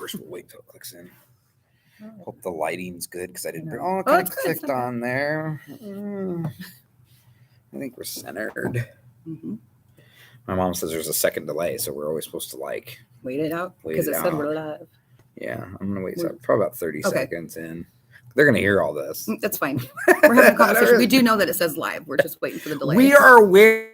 First, we'll wait till it clicks in. Hope the lighting's good because I didn't. It it's kind of good. clicked on there. I think we're centered. Mm-hmm. My mom says there's a second delay, so we're always supposed to like wait it out because it said we're live. Yeah, I'm gonna wait probably about 30 Okay. seconds in. They're gonna hear all this. That's fine. We're having a conversation. We do know that it says live. We're just waiting for the delay. We are aware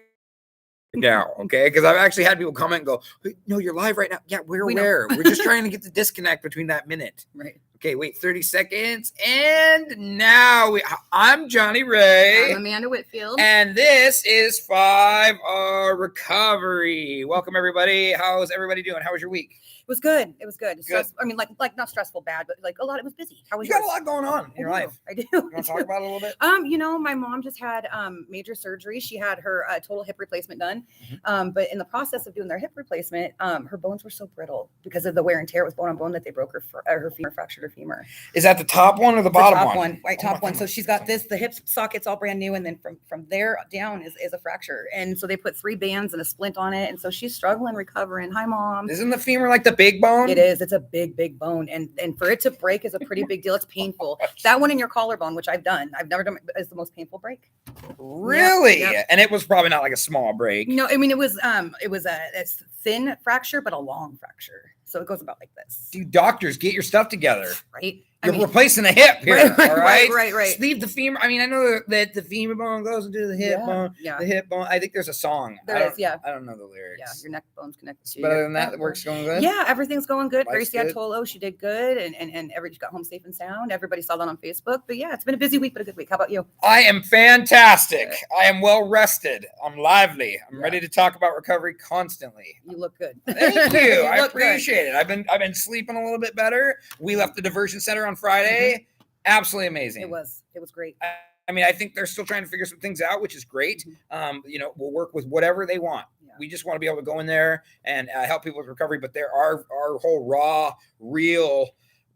now, okay? Because I've actually had people comment and go, "No, you're live right now." Yeah, we're aware. We're just trying to get the disconnect between that minute. Right. Okay, wait 30 seconds, and now I'm Johnny Ray. I'm Amanda Whitfield, and this is 5R Recovery. Welcome everybody. How's everybody doing? How was your week? It was good. It was good. I mean, like not stressful, bad, but like a lot. It was busy. How was you? Got a lot going on in your life. I do. You want to talk about it a little bit? My mom just had major surgery. She had her total hip replacement done. Mm-hmm. But in the process of doing their hip replacement, her bones were so brittle because of the wear and tear with bone on bone that they broke her femur, fractured her femur. Is that the top one or the bottom top one? Top one. So she's got the hip socket's all brand new, and then from there down is a fracture. And so they put 3 bands and a splint on it, and so she's struggling recovering. Hi, Mom. Isn't the femur like the big bone? It is. It's a big bone, and for it to break is a pretty big deal. It's painful. That one in your collarbone, which I've never done, is the most painful break. Really? Yep. And it was probably not like a small break. No, I mean it was a thin fracture, but a long fracture. So it goes about like this. Dude, doctors, get your stuff together. Right. You're replacing a hip here, all right? Right. Just leave the femur. I mean, I know that the femur bone goes into the hip bone. Yeah. The hip bone. I think there's a song. There is, yeah. I don't know the lyrics. Yeah, your neck bone's connected to. But other than that, the work's going good? Yeah, everything's going good. Life's Gracie had good? Tolo. She did good, and everybody got home safe and sound. Everybody saw that on Facebook. But yeah, it's been a busy week, but a good week. How about you? I am fantastic. I am well rested. I'm lively. I'm ready to talk about recovery constantly. You look good. Thank you. I look appreciate it. I've been sleeping a little bit better. We left the diversion center on Friday. Mm-hmm. Absolutely amazing. It was great. I mean, I think they're still trying to figure some things out, which is great. Mm-hmm. We'll work with whatever they want. Yeah. We just want to be able to go in there and help people with recovery. But there are our whole raw, real,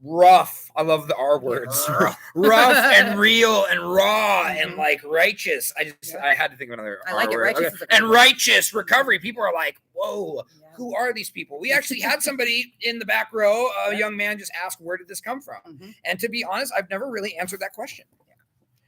rough. I love the R words. Rough and real and raw and like righteous. I had to think of another. I like it. Righteous okay. And righteous recovery. People are like, whoa. Who are these people? We actually had somebody in the back row, a young man, just ask, where did this come from? Mm-hmm. And to be honest, I've never really answered that question. Yeah.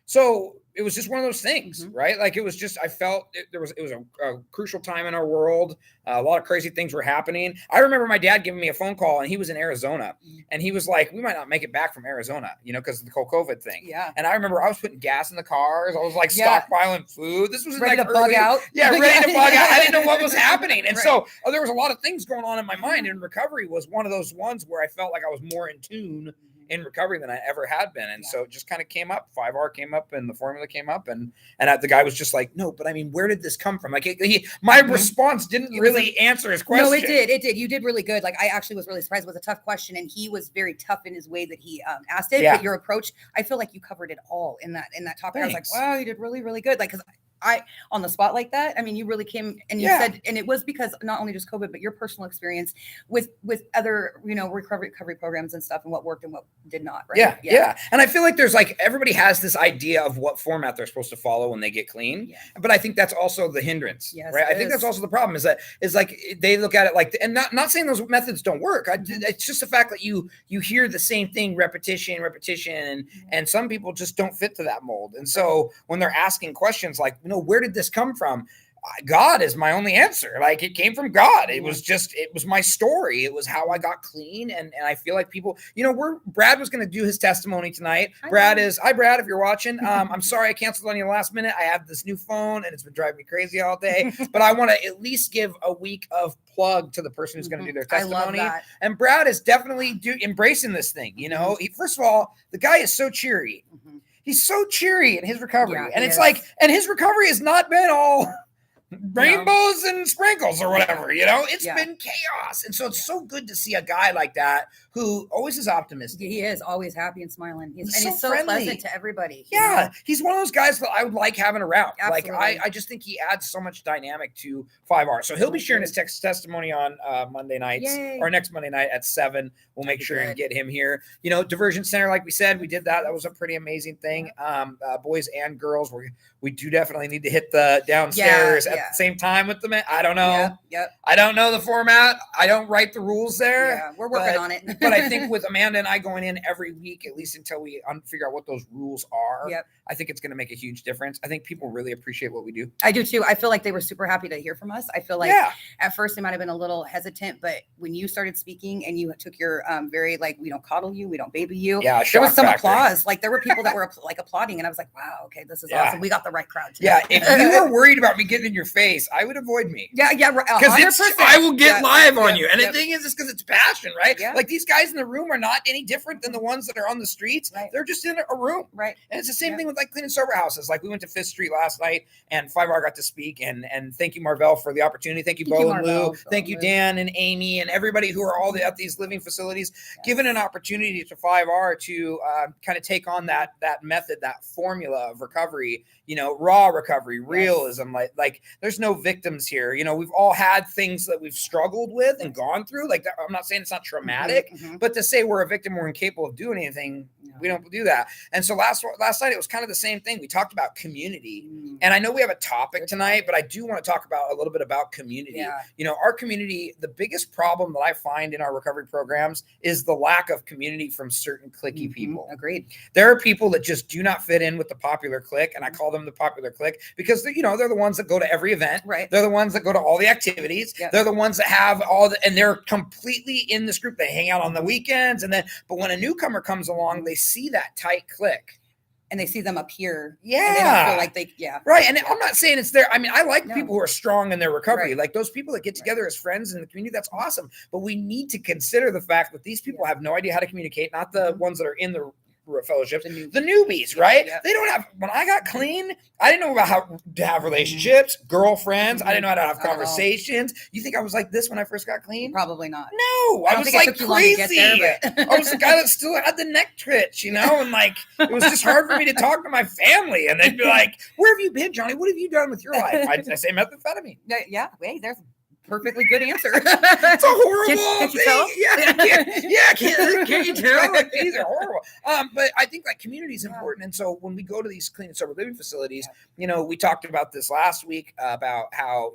So it was just one of those things, right? Like it was just, I felt it was a crucial time in our world. A lot of crazy things were happening. I remember my dad giving me a phone call, and he was in Arizona, and he was like, we might not make it back from Arizona, because of the whole COVID thing. Yeah. And I remember I was putting gas in the cars. I was like stockpiling food. This was ready like to bug out. Yeah, ready to bug out. I didn't know what was happening. And so there was a lot of things going on in my mind, and recovery was one of those ones where I felt like I was more in tune in recovery than I ever had been. And so it just kind of came up. 5R came up and the formula came up, and the guy was just like, no, but I mean, where did this come from? Like my response didn't really answer his question. No, it did. You did really good. Like I actually was really surprised. It was a tough question, and he was very tough in his way that he asked it. Yeah. But your approach, I feel like you covered it all in that topic. Thanks. I was like, wow, you did really, really good. Like, 'cause I on the spot like that. I mean, you really came and you said, and it was because not only just COVID, but your personal experience with other, recovery programs and stuff, and what worked and what did not. Right? Yeah. And I feel like there's like, everybody has this idea of what format they're supposed to follow when they get clean. Yeah. But I think that's also the hindrance, right? I think that's also the problem is like, they look at it like, and not saying those methods don't work. It's just the fact that you hear the same thing, repetition, and some people just don't fit to that mold. And so when they're asking questions like, where did this come from? God is my only answer. Like it came from God. It was my story. It was how I got clean. And I feel like people, Brad was going to do his testimony tonight. Hi, Brad, if you're watching, I'm sorry I canceled on you last minute. I have this new phone and it's been driving me crazy all day, but I want to at least give a week of plug to the person who's going to do their testimony. I love that. And Brad is definitely embracing this thing. First of all, the guy is so cheery. He's so cheery in his recovery. And it's like, and his recovery has not been all rainbows and sprinkles or whatever, it's been chaos. And so it's so good to see a guy like that who always is optimistic. He is always happy and smiling. He's so friendly. Pleasant to everybody. Yeah. He's one of those guys that I would like having around. Absolutely. Like I just think he adds so much dynamic to 5R. So he'll be sharing his testimony on Monday nights or next Monday night at 7. We'll make sure and get him here. Diversion center, like we said, we did that. That was a pretty amazing thing. Boys and girls, we do definitely need to hit the downstairs at the same time with them. I don't know. Yep. I don't know the format. I don't write the rules there. Yeah, we're working on it. But I think with Amanda and I going in every week, at least until we figure out what those rules are, I think it's going to make a huge difference. I think people really appreciate what we do. I do too. I feel like they were super happy to hear from us. I feel like at first they might have been a little hesitant, but when you started speaking and you took your very like, we don't coddle you, we don't baby you. Yeah, there was some applause. Like there were people that were like applauding, and I was like, wow, okay, this is awesome. We got the right crowd today. Yeah, if you were worried about me getting in your face, I would avoid me. Yeah, because I will get live on you. And the thing is, it's because it's passion, right? Yeah. Like these guys in the room are not any different than the ones that are on the streets. Right. They're just in a room. Right. And it's the same thing with like clean and sober houses. Like we went to Fifth Street last night, and 5R got to speak. And thank you, Marvell, for the opportunity. Thank you, Bo and Lou. Thank you, Dan and Amy, and everybody who are all at these living facilities, given an opportunity to 5R to kind of take on that method, that formula of recovery. Raw recovery, realism. Like there's no victims here. We've all had things that we've struggled with and gone through. Like I'm not saying it's not traumatic, but to say we're a victim, we're incapable of doing anything, we don't do that. And so last night it was kind of the same thing. We talked about community, and I know we have a topic tonight, but I do want to talk about a little bit about community. Our community, the biggest problem that I find in our recovery programs is the lack of community from certain cliquey people. Agreed. There are people that just do not fit in with the popular clique, and I call them the popular clique because they're the ones that go to every event. Right. They're the ones that go to all the activities. Yep. They're the ones that have and they're completely in this group. They hang out on the weekends, but when a newcomer comes along, they see that tight clique. And they see them up here. Yeah. And they don't feel like they, Right. And I'm not saying it's there. I mean, I like people who are strong in their recovery. Like those people that get together as friends in the community, that's awesome. But we need to consider the fact that these people have no idea how to communicate, not the ones that are in the fellowships, the newbies, right? They don't have, when I got clean, I didn't know about how to have relationships, girlfriends. I didn't know how to have conversations. You think I was like this when I first got clean? Probably not. No, I was like crazy. I was the guy that still had the neck twitch, and like, it was just hard for me to talk to my family. And they'd be like, where have you been, Johnny? What have you done with your life? I say methamphetamine. Yeah. Wait, there's perfectly good answer. It's a horrible can't you tell? Can't you tell? Like, these are horrible. But I think like community is important. And so when we go to these clean and sober living facilities, we talked about this last week about how,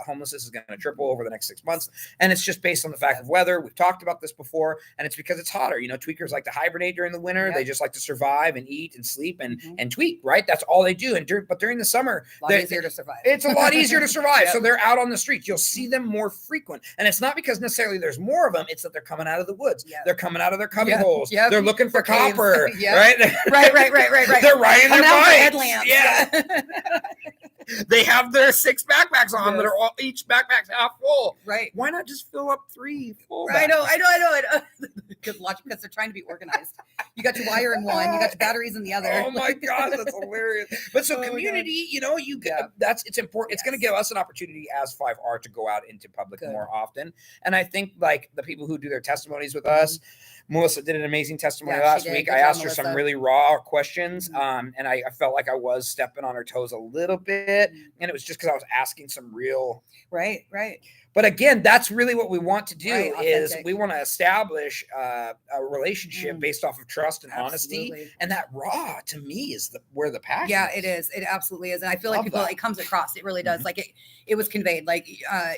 homelessness is going to triple over the next 6 months. And it's just based on the fact of weather. We've talked about this before, and it's because it's hotter. Tweakers like to hibernate during the winter. They just like to survive and eat and sleep and tweak, right? That's all they do. But during the summer, easier to survive. It's a lot easier to survive. So they're out on the streets. You'll see them more frequent, and it's not because necessarily there's more of them. It's that they're coming out of the woods. They're coming out of their cubby holes. They're looking for copper. Right. Right. They're riding their bikes. Headlamps. Yeah. They have their 6 backpacks on that are each backpack's half full. Right. Why not just fill up 3 full? I know. Good logic, because they're trying to be organized. You got your wire in one, you got your batteries in the other. Oh my God, that's hilarious. But so community, you get it's important. It's going to give us an opportunity as 5R to go out into public more often. And I think like the people who do their testimonies with us, Melissa did an amazing testimony last week. I asked her some really raw questions, and I felt like I was stepping on her toes a little bit, and it was just because I was asking some real right. But again, that's really what we want to do is we want to establish a relationship based off of trust and honesty. And that raw to me is where the passion is. It is. It absolutely is. And I feel like it comes across. It really does. Like it was conveyed, like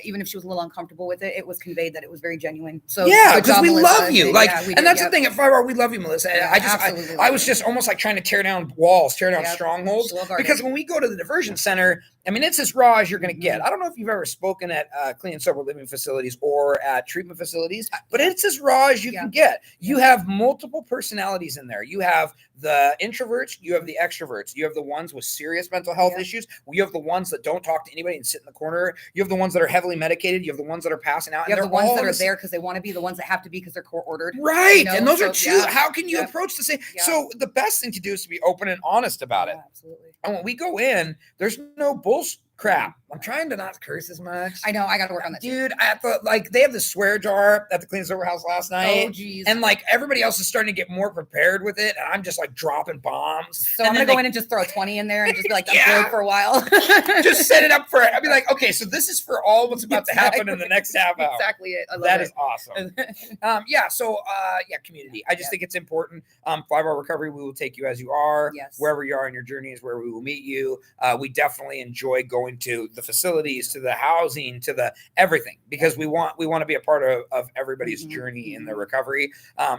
even if she was a little uncomfortable with it, it was conveyed that it was very genuine. So because we love you. Like, and that's the thing at 5R, we love you, Melissa. I was just almost like trying to tear down walls, tear down strongholds. Because when we go to the diversion center, I mean, it's as raw as you're going to get. I don't know if you've ever spoken at clean and sober living facilities or at treatment facilities, but it's as raw as you can get. You have multiple personalities in there. You have the introverts, you have the extroverts, you have the ones with serious mental health issues, you have the ones that don't talk to anybody and sit in the corner, you have the ones that are heavily medicated, you have the ones that are passing out. You have the ones that are there because they want to be, the ones that have to be because they're court ordered. Right. And those are two. How can you approach the same? So the best thing to do is to be open and honest about it. Absolutely. And when we go in, there's no bullshit. Crap. I'm trying to not curse as much. I know. I got to work on that. Dude, I thought like they have the swear jar at the Clean and Sober House last night. Oh, geez. And like everybody else is starting to get more prepared with it. And I'm just like dropping bombs. So I'm going to go in and just throw a 20 in there and just be like, I'm good for a while. Just set it up for it. I'd be like, okay, so this is for all what's about to happen in the next half hour. Exactly it. I love that is awesome. Community. I just think it's important. 5R Recovery, we will take you as you are. Yes. Wherever you are in your journey is where we will meet you. We definitely enjoy going going to the facilities, to the housing, to the everything, because we want to be a part of everybody's journey in their recovery.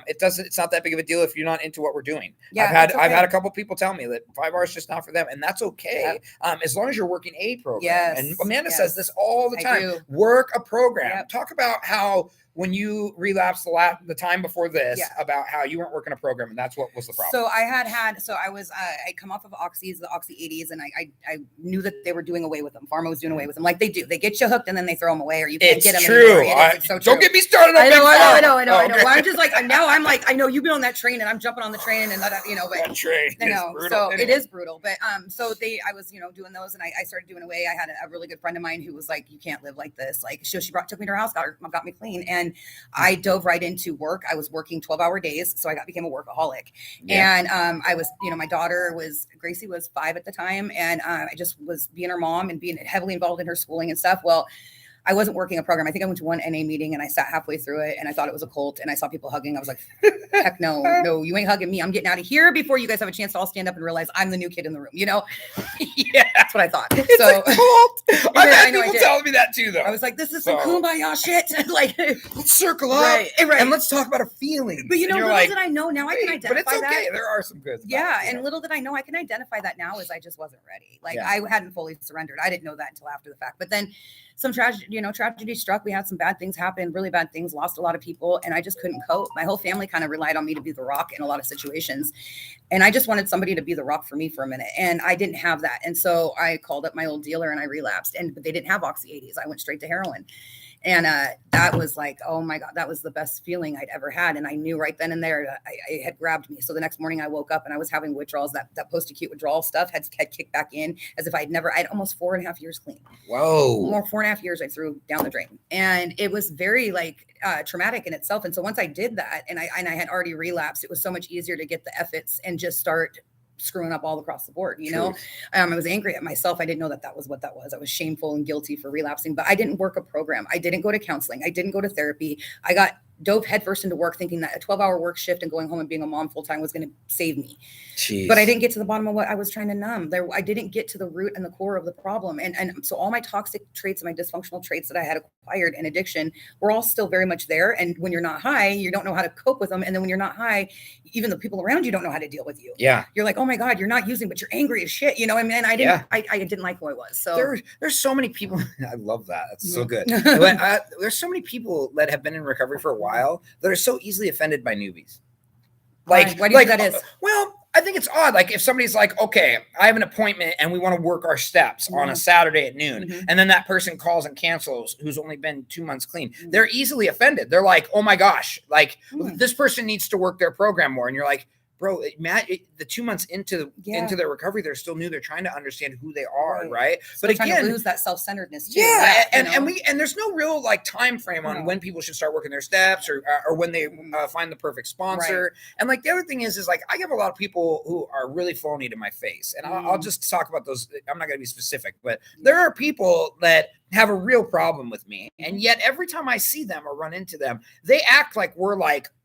It's not that big of a deal if you're not into what we're doing. I've had a couple people tell me that 5R is just not for them, and that's okay. As long as you're working a program. And Amanda says this all the time. Work a program. Talk about how when you relapsed the time before this, about how you weren't working a program, and that's what was the problem. So I come off of oxys, the oxy 80s, and I knew that they were doing away with them. Pharma was doing away with them, like they do. They get you hooked and then they throw them away, or you can't get them anymore. It's so true. Don't get me started on I know. Well, I'm just like, now I'm like, I know you've been on that train, and I'm jumping on the train, and but that train so it is brutal. But I was doing those, and I started doing away. I had a really good friend of mine who was like, you can't live like this. Like, she took me to her house, got me clean, and I dove right into work. I was working 12-hour days, so I became a workaholic. And I was, my daughter Gracie was 5 at the time, and I just was being her mom and being heavily involved in her schooling and stuff. Well, I wasn't working a program. I think I went to one NA meeting and I sat halfway through it and I thought it was a cult, and I saw people hugging. I was like, heck no, you ain't hugging me. I'm getting out of here before you guys have a chance to all stand up and realize I'm the new kid in the room. That's what I thought. It's a cult. I've had people telling me that too, though. I was like, this is some kumbaya shit. Like, let's circle up and let's talk about a feeling. But little did I know, now I can identify that. But it's okay. There are some good. And little did I know, I can identify that now as I just wasn't ready. Like, I hadn't fully surrendered. I didn't know that until after the fact. But then some tragedy struck. We had some bad things happen, really bad things, lost a lot of people, and I just couldn't cope. My whole family kind of relied on me to be the rock in a lot of situations. And I just wanted somebody to be the rock for me for a minute. And I didn't have that. And so I called up my old dealer and I relapsed, but they didn't have oxy 80s. I went straight to heroin. And that was like, oh my God, that was the best feeling I'd ever had. And I knew right then and there that it had grabbed me. So the next morning I woke up and I was having withdrawals. That post-acute withdrawal stuff had kicked back in as if I'd almost 4.5 years clean. Whoa. More 4.5 years I threw down the drain. And it was very traumatic in itself. And so once I did that and I had already relapsed, it was so much easier to get the efforts and just start screwing up all across the board, I was angry at myself. I didn't know that was what that was. I was shameful and guilty for relapsing, but I didn't work a program. I didn't go to counseling. I didn't go to therapy. I dove headfirst into work thinking that a 12-hour work shift and going home and being a mom full-time was going to save me. Jeez. But I didn't get to the bottom of what I was trying to numb. I didn't get to the root and the core of the problem. And so all my toxic traits and my dysfunctional traits that I had acquired in addiction were all still very much there. And when you're not high, you don't know how to cope with them. And then when you're not high, even the people around you don't know how to deal with you. Yeah. You're like, oh my God, you're not using, but you're angry as shit. And I didn't like who I was. So there's so many people. I love that. That's so good. There's so many people that have been in recovery for a while that are so easily offended by newbies. Why do you think that is? Well, I think it's odd. Like if somebody's like, okay, I have an appointment and we want to work our steps on a Saturday at noon. And then that person calls and cancels who's only been 2 months clean. They're easily offended. They're like, oh my gosh, like this person needs to work their program more. And you're like, bro, Matt, the 2 months into their recovery, they're still new. They're trying to understand who they are, right? But again, trying to lose that self-centeredness too. Yeah, and there's no real time frame on when people should start working their steps or when they find the perfect sponsor. Right. And the other thing is I have a lot of people who are really phony to my face, and I'll just talk about those. I'm not going to be specific, but there are people that have a real problem with me, and yet every time I see them or run into them, they act like we're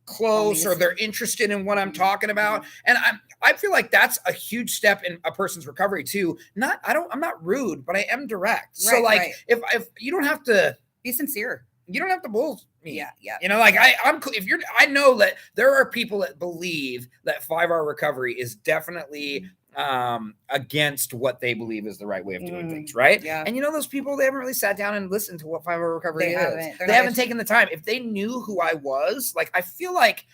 close or they're interested in what I'm talking about. And I feel like that's a huge step in a person's recovery too. I'm not rude, but I am direct. So if you don't have to be sincere, you don't have to bull me. Yeah. I know that there are people that believe that 5R recovery is definitely against what they believe is the right way of doing things, right? Yeah. And those people, they haven't really sat down and listened to what 5R recovery is. They haven't taken the time. If they knew who I was, I feel like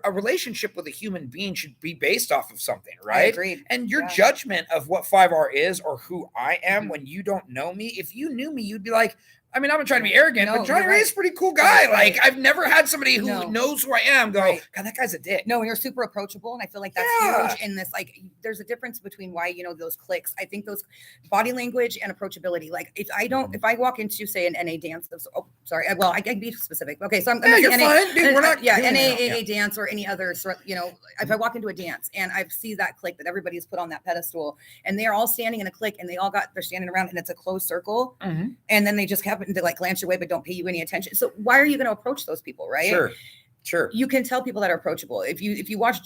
a relationship with a human being should be based off of something, right? I agreed. And your judgment of what 5R is or who I am when you don't know me, if you knew me, you'd be like, I'm not trying to be arrogant, but Johnny Ray's a pretty cool guy. Right. I've never had somebody who knows who I am go, God, that guy's a dick. No, you're super approachable. And I feel like that's huge in this. There's a difference between why, those clicks. I think those body language and approachability. If I walk into, say, an NA dance, I can be specific. Okay. So I'm you're fine. Dude, we're not. NA dance or any other sort, if I walk into a dance and I see that click that everybody's put on that pedestal and they're all standing in a click and they're standing around and it's a closed circle. And then they just happen to glance your way, but don't pay you any attention. So why are you going to approach those people? Right. Sure. Sure. You can tell people that are approachable. If you watch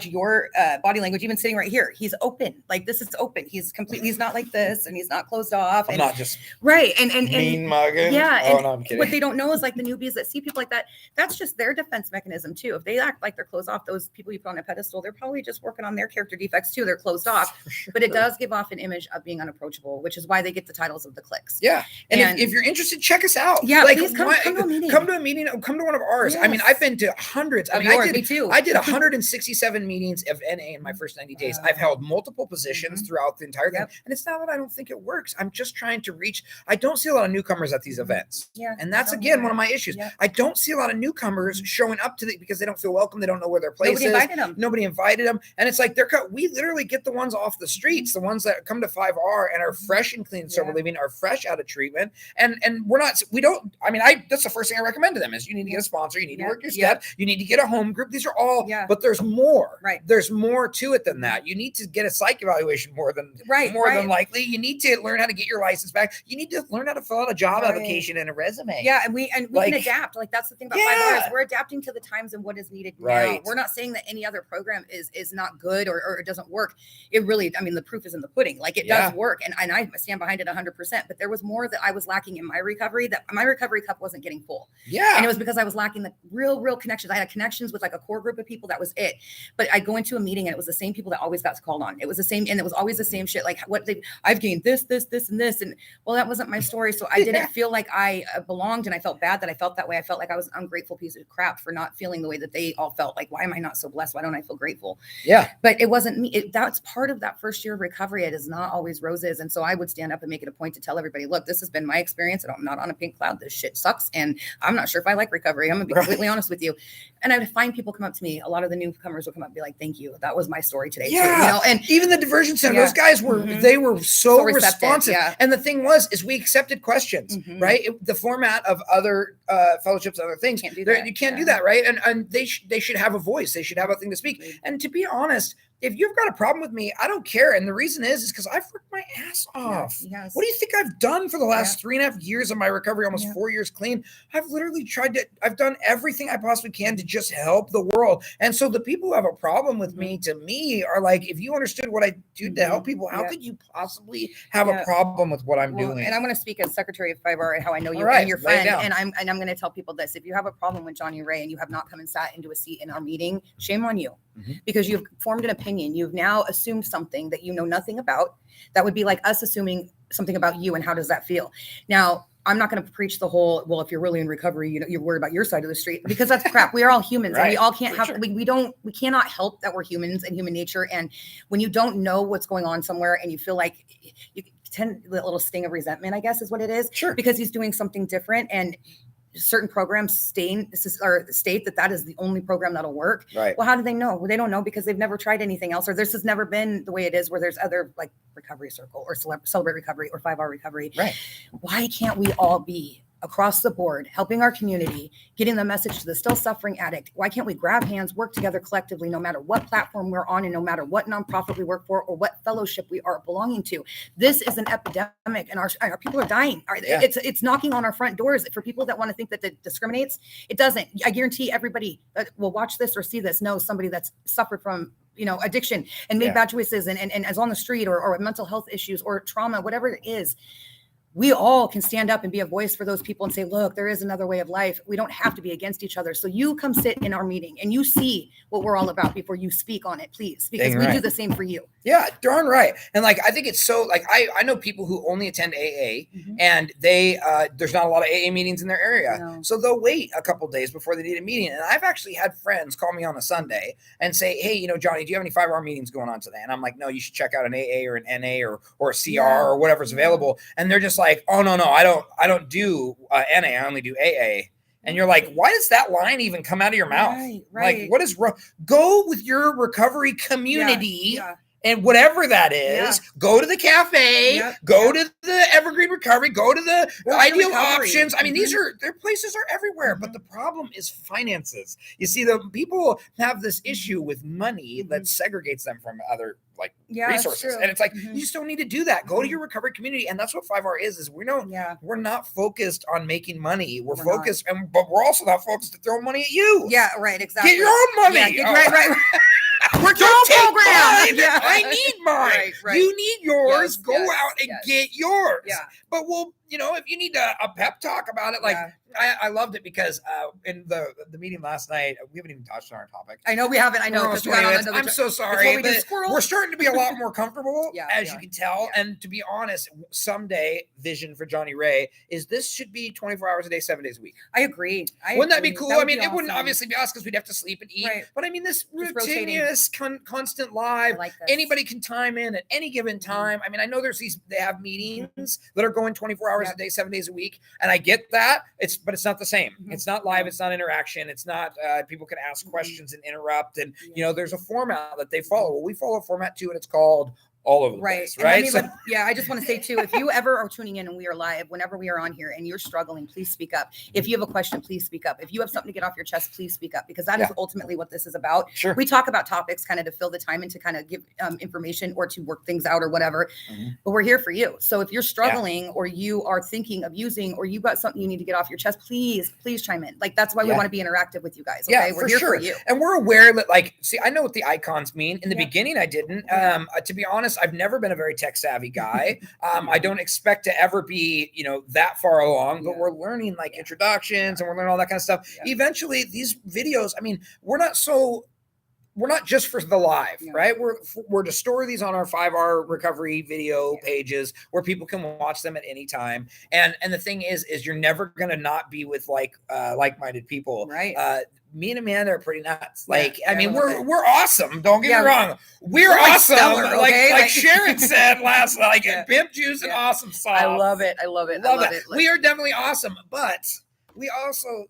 your body language, even sitting right here, he's open. Like this is open. He's completely, he's not like this, and he's not closed off. I'm not just right. And mean mugging. Yeah. Oh, no, I'm kidding. What they don't know is like the newbies that see people like that, that's just their defense mechanism too. If they act like they're closed off, those people you put on a pedestal, they're probably just working on their character defects too. They're closed off, sure. But it does give off an image of being unapproachable, which is why they get the titles of the cliques. Yeah. And if you're interested, check us out. Yeah. Like, please come to a meeting. Come to a meeting. Come to one of ours. Yes. I mean, I've been to hundreds. Me too. I did 167 meetings of NA in my first 90 days. I've held multiple positions throughout the entire thing. And it's not that I don't think it works. I'm just trying to reach. I don't see a lot of newcomers at these events. Yeah. And that's, again, one of my issues. Yeah. I don't see a lot of newcomers showing up to because they don't feel welcome. They don't know where their place is. Nobody invited them. And it's like, we literally get the ones off the streets, the ones that come to 5R and are fresh and clean, sober living, are fresh out of treatment. And that's the first thing I recommend to them is you need to get a sponsor. You need to work your steps. You need to get a home group. These are all, but there's more. Right. There's more to it than that. You need to get a psych evaluation more than likely. You need to learn how to get your license back. You need to learn how to fill out a job application and a resume. Yeah, and we can adapt. Like that's the thing about 5R is we're adapting to the times and what is needed now. We're not saying that any other program is not good or it doesn't work. It really, I mean, the proof is in the pudding. Like it does work, and I stand behind it 100%. But there was more that I was lacking in my recovery. That my recovery cup wasn't getting full. Yeah, and it was because I was lacking the real connections. I had connections with like a core group of people. That was it. But I go into a meeting and it was the same people that always got called on. It was the same, and it was always the same shit. Like I've gained this, and this, and well, that wasn't my story. So I didn't feel like I belonged, and I felt bad that I felt that way. I felt like I was an ungrateful piece of crap for not feeling the way that they all felt. Like, why am I not so blessed? Why don't I feel grateful? Yeah. But it wasn't me. That's part of that first year of recovery. It is not always roses. And so I would stand up and make it a point to tell everybody, look, this has been my experience, and I'm not on a pink cloud. This shit sucks. And I'm not sure if I like recovery. I'm gonna be completely honest with you. And I would find people come up to me. A lot of the newcomers would come up and be like, thank you. That was my story today. Yeah. Too, you know? And even the diversion center, those guys were, they were so responsive. Yeah. And the thing is we accepted questions, right? The format of other fellowships, other things, you can't do that, right? And they should have a voice. They should have a thing to speak. And to be honest, if you've got a problem with me, I don't care. And the reason is because I've worked my ass off. Yes. What do you think I've done for the last 3.5 years of my recovery, almost 4 years clean? I've literally I've done everything I possibly can to just help the world. And so the people who have a problem with me, to me, are like, if you understood what I do to help people, how could you possibly have a problem with what I'm doing? And I'm going to speak as Secretary of 5R and how I know you and your friend. And I'm going to tell people this. If you have a problem with Johnny Ray and you have not come and sat into a seat in our meeting, shame on you. Because you've formed an opinion. You've now assumed something that you know nothing about. That would be like us assuming something about you, and how does that feel? Now, I'm not going to preach the whole, well, if you're really in recovery, you know, you're worried about your side of the street, because that's crap. We are all humans, and we all can't have, we cannot help that we're humans and human nature. And when you don't know what's going on somewhere and you feel like you tend the little sting of resentment, I guess is what it is. Sure. Because he's doing something different, and certain programs state that is the only program that'll work. Right. Well, how do they know? Well, they don't know because they've never tried anything else, or this has never been the way it is where there's other like Recovery Circle or Celebrate Recovery or 5R Recovery. Right. Why can't we all be across the board, helping our community, getting the message to the still suffering addict? Why can't we grab hands, work together collectively, no matter what platform we're on and no matter what nonprofit we work for or what fellowship we are belonging to? This is an epidemic, and our people are dying. It's knocking on our front doors. For people that want to think that it discriminates, it doesn't. I guarantee everybody that will watch this or see this knows somebody that's suffered from addiction and made bad choices and is on the street or mental health issues or trauma, whatever it is. We all can stand up and be a voice for those people and say, look, there is another way of life. We don't have to be against each other. So you come sit in our meeting and you see what we're all about before you speak on it, please, because we do the same for you. Yeah, darn right. And like, I think it's so like, I know people who only attend AA and there's not a lot of AA meetings in their area. No. So they'll wait a couple days before they need a meeting. And I've actually had friends call me on a Sunday and say, hey, Johnny, do you have any 5R meetings going on today? And I'm like, no, you should check out an AA or an NA or a CR or whatever's available. And they're just like, oh, no, I don't do NA. I only do AA. And you're like, why does that line even come out of your mouth? Right. Like, what is wrong? Go with your recovery community And whatever that is, go to the cafe, go to the Evergreen Recovery, go to the Ideal Options. I mean, their places are everywhere, but the problem is finances. You see, the people have this issue with money that segregates them from other resources. And it's like, you just don't need to do that. Go to your recovery community. And that's what 5R is we're not focused on making money. We're focused, but we're also not focused to throw money at you. Yeah, right, exactly. Get your own money. Yeah, right. We're don't take program. Yeah. I need mine. Right. You need yours. Go out and get yours. Yeah. But we'll, if you need a pep talk about it, I loved it because in the meeting last night, we haven't even touched on our topic. I know we haven't. I know. I'm so sorry. We're starting to be a lot more comfortable, as you can tell. Yeah. And to be honest, someday vision for Johnny Ray is this should be 24 hours a day, 7 days a week. I agree. Wouldn't that be cool? I mean, it wouldn't obviously be us because we'd have to sleep and eat. Right. But I mean, this rotating, constant live. Anybody can time in at any given time. I mean, I know they have meetings that are going 24 hours a day, 7 days a week, and I get that. But it's not the same. It's not live. It's not interaction. It's not people can ask questions and interrupt. And there's a format that they follow. Well, we follow a format too, and it's called all over the place, right? I just want to say too, if you ever are tuning in and we are live, whenever we are on here and you're struggling, please speak up. If you have a question, please speak up. If you have something to get off your chest, please speak up, because that is ultimately what this is about. Sure. We talk about topics kind of to fill the time and to kind of give information or to work things out or whatever, but we're here for you. So if you're struggling or you are thinking of using, or you've got something you need to get off your chest, please chime in. That's why we want to be interactive with you guys. Okay? Yeah, we're here for you. And we're aware that I know what the icons mean. In the beginning, I didn't. To be honest, I've never been a very tech savvy guy. I don't expect to ever be, that far along, but we're learning introductions and we're learning all that kind of stuff. Yeah. Eventually these videos, I mean, we're not just for the live, right? We're to store these on our 5R recovery video pages where people can watch them at any time. And the thing is you're never going to not be with like-minded people. Right. Me and Amanda are pretty nuts. I mean, we're awesome. Don't get me wrong. We're awesome. Stellar, okay? Like Sharon said last night, Pimp Juice and Awesome Sauce. I love it. I love it. We are definitely awesome, but we also,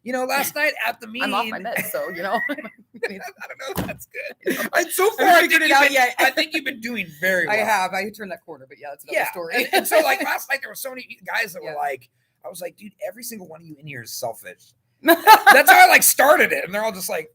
last night at the meeting. I'm off my meds, so, I don't know. That's good. So far, I think you've been doing very well. I have. I turned that corner, but that's another story. And so, last night, there were so many guys that were I was like, dude, every single one of you in here is selfish. That's how I started it, and they're all just like,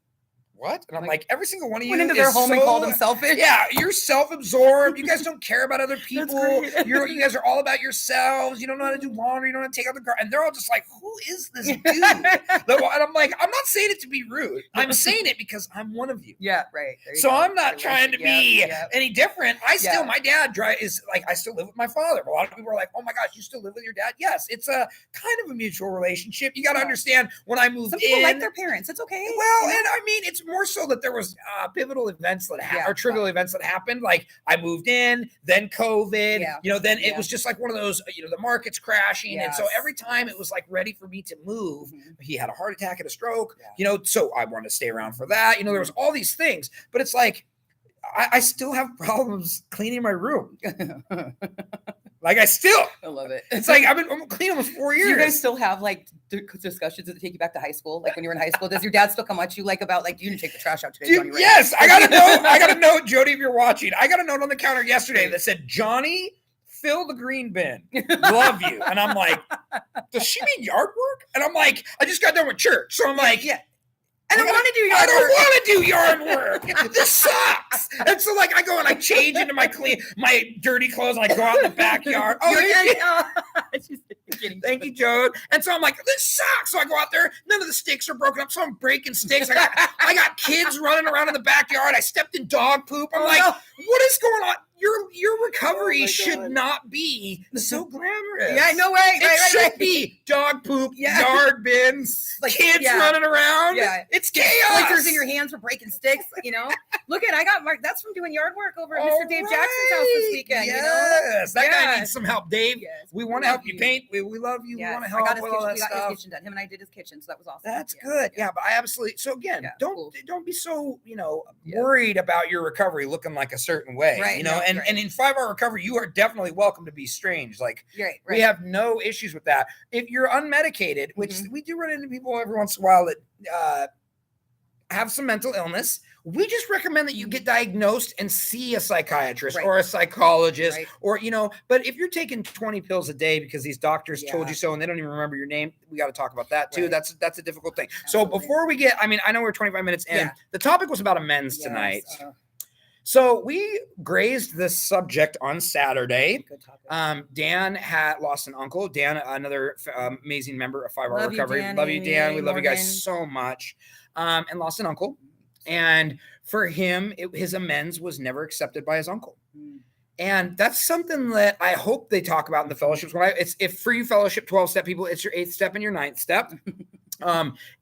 what? And I'm like, every single one of you went into their home and called them selfish. Yeah, you're self-absorbed. You guys don't care about other people. You guys are all about yourselves. You don't know how to do laundry. You don't know how to take out the car. And they're all just like, who is this dude? And I'm like, I'm not saying it to be rude. I'm saying it because I'm one of you. Yeah, right. So I'm not trying to be any different. My dad is I still live with my father. A lot of people are like, oh my gosh, you still live with your dad? Yes, it's a kind of a mutual relationship. You got to understand when I moved in. Some people like their parents. It's okay. Well, and I mean, it's more so that there was pivotal events that happened or trivial events that happened. Like I moved in, then COVID, then it was just like one of those, the market's crashing. And so every time it was ready for me to move, he had a heart attack and a stroke, so I wanted to stay around for that. There was all these things, but it's like, I still have problems cleaning my room. I love it. It's I'm clean almost 4 years. Do you guys still have discussions that take you back to high school? When you were in high school, does your dad still come at you about you didn't take the trash out today, Johnny? Yes, I got a note, Jody, if you're watching. I got a note on the counter yesterday that said, Johnny, fill the green bin. Love you. And I'm like, does she mean yard work? And I'm like, I just got done with church. So I'm like, I don't want to do yard work. I don't want to do yard work. This sucks. And so I go and I change into my dirty clothes and I go out in the backyard. Thank you, Joe. And so I'm like, this sucks. So I go out there. None of the sticks are broken up. So I'm breaking sticks. I got kids running around in the backyard. I stepped in dog poop. I'm what is going on? Your recovery should not be so glamorous. Yeah, no way. It should be dog poop, yard bins, kids running around. Yeah. It's chaos. Blizzards in your hands for breaking sticks, Look I got Mark. That's from doing yard work over at Mr. Dave Jackson's house this weekend. Yes. That guy needs some help, Dave. Yes. We want to help you paint. We love you. Yes. We want to help with all that stuff. We got his kitchen done. Him and I did his kitchen, so that was awesome. That's good. Yeah, but I absolutely. So again, don't be so worried about your recovery looking like a certain way. Right. And in 5R recovery, you are definitely welcome to be strange. We have no issues with that. If you're unmedicated, which we do run into people every once in a while that have some mental illness, we just recommend that you get diagnosed and see a psychiatrist or a psychologist or, but if you're taking 20 pills a day because these doctors told you so and they don't even remember your name, we got to talk about that too. That's a difficult thing. Absolutely. So before we get, I know we're 25 minutes in. The topic was about amends tonight. So we grazed this subject on Saturday. Dan had lost an uncle. Dan, another amazing member of 5 Hour Recovery. Love you, Dan. We love you guys so much. And lost an uncle. And for him, his amends was never accepted by his uncle. And that's something that I hope they talk about in the fellowships. If for you fellowship 12-step people, it's your 8th step and your 9th step.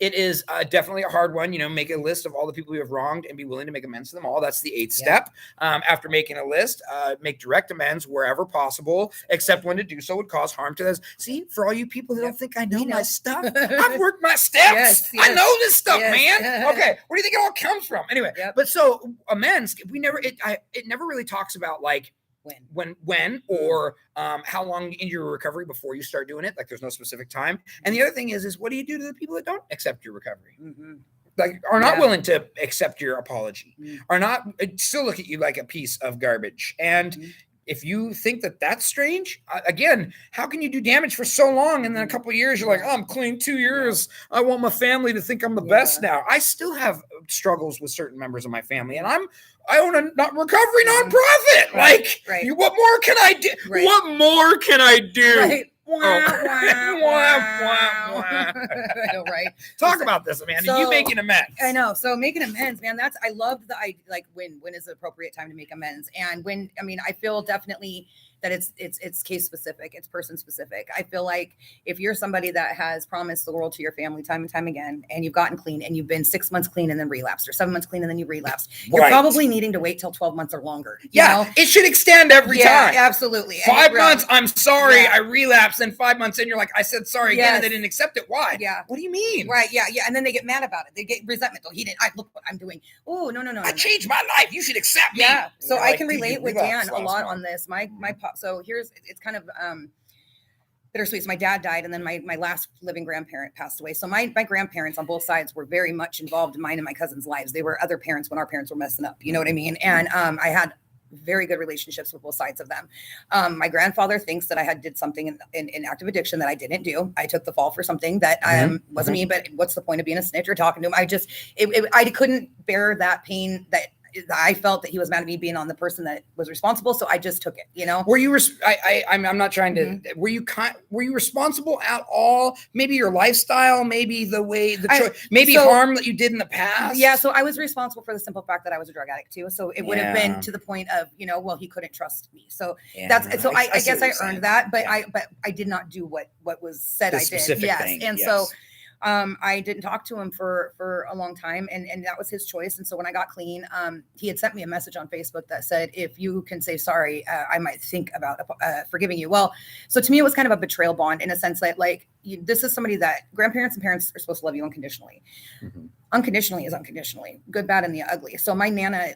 It is definitely a hard one. Make a list of all the people you have wronged and be willing to make amends to them all. That's the 8th step. After making a list, make direct amends wherever possible, except when to do so would cause harm to those. See, for all you people who don't think I know my stuff, I've worked my steps. I know this stuff, man. Okay, where do you think it all comes from? Anyway, but so amends, it never really talks about like when or how long in your recovery before you start doing it. Like there's no specific time. And the other thing is what do you do to the people that don't accept your recovery? Like are not willing to accept your apology, are not still look at you like a piece of garbage. And if you think that that's strange, again, how can you do damage for so long and then a couple of years you're like, oh, I'm clean 2 years. I want my family to think I'm the best now. I still have struggles with certain members of my family, and I own a recovery nonprofit. What more can I do? What more can I do? I know, right? Talk about this, Amanda. You making amends. I know. So making amends, man, I love when is the appropriate time to make amends. And I feel definitely that it's case specific, it's person specific. I feel like if you're somebody that has promised the world to your family time and time again, and you've gotten clean and you've been 6 months clean and then relapsed, or 7 months clean and then you relapsed, you're probably needing to wait till 12 months or longer. You know? It should extend every time. Absolutely. 5 months, I'm sorry, I relapsed, and 5 months in, you're like, I said sorry again, and they didn't accept it. Why? What do you mean? Right. Yeah. And then they get mad about it. They get resentment. Oh, he didn't. Look what I'm doing. Oh, no. I changed my life. You should accept me. Yeah. So I can relate with Dan a lot on this. My pop. So it's kind of bittersweet. So my dad died, and then my last living grandparent passed away. So my grandparents on both sides were very much involved in mine and my cousin's lives. They were other parents when our parents were messing up. You know what I mean? And I had very good relationships with both sides of them. My grandfather thinks that I did something in active addiction that I didn't do. I took the fall for something that wasn't me, but what's the point of being a snitch or talking to him? I couldn't bear that pain that I felt that he was mad at me being on the person that was responsible. So I just took it, Were you, I'm not trying to, were you responsible at all? Maybe your lifestyle, maybe the way, harm that you did in the past. Yeah. So I was responsible for the simple fact that I was a drug addict too. So it would have been to the point of, he couldn't trust me. So I guess I earned that, but I did not do what was said I did. Yes. And so I didn't talk to him for a long time, and that was his choice. And so when I got clean, he had sent me a message on Facebook that said, if you can say sorry, I might think about forgiving you. Well, so to me, it was kind of a betrayal bond in a sense that this is somebody that grandparents and parents are supposed to love you unconditionally. Unconditionally is unconditionally, good, bad, and the ugly. So my Nana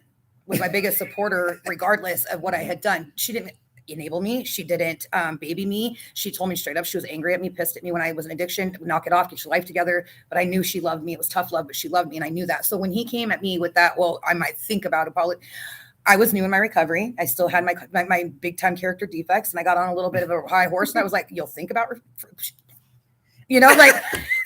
was my biggest supporter, regardless of what I had done. She didn't enable me. She didn't baby me. She told me straight up she was angry at me, pissed at me when I was in addiction, knock it off, get your life together. But I knew she loved me. It was tough love, but she loved me, and I knew that. So when he came at me with that, well, I might think about it. I was new in my recovery. I still had my big time character defects, and I got on a little bit of a high horse, and I was like, you'll think about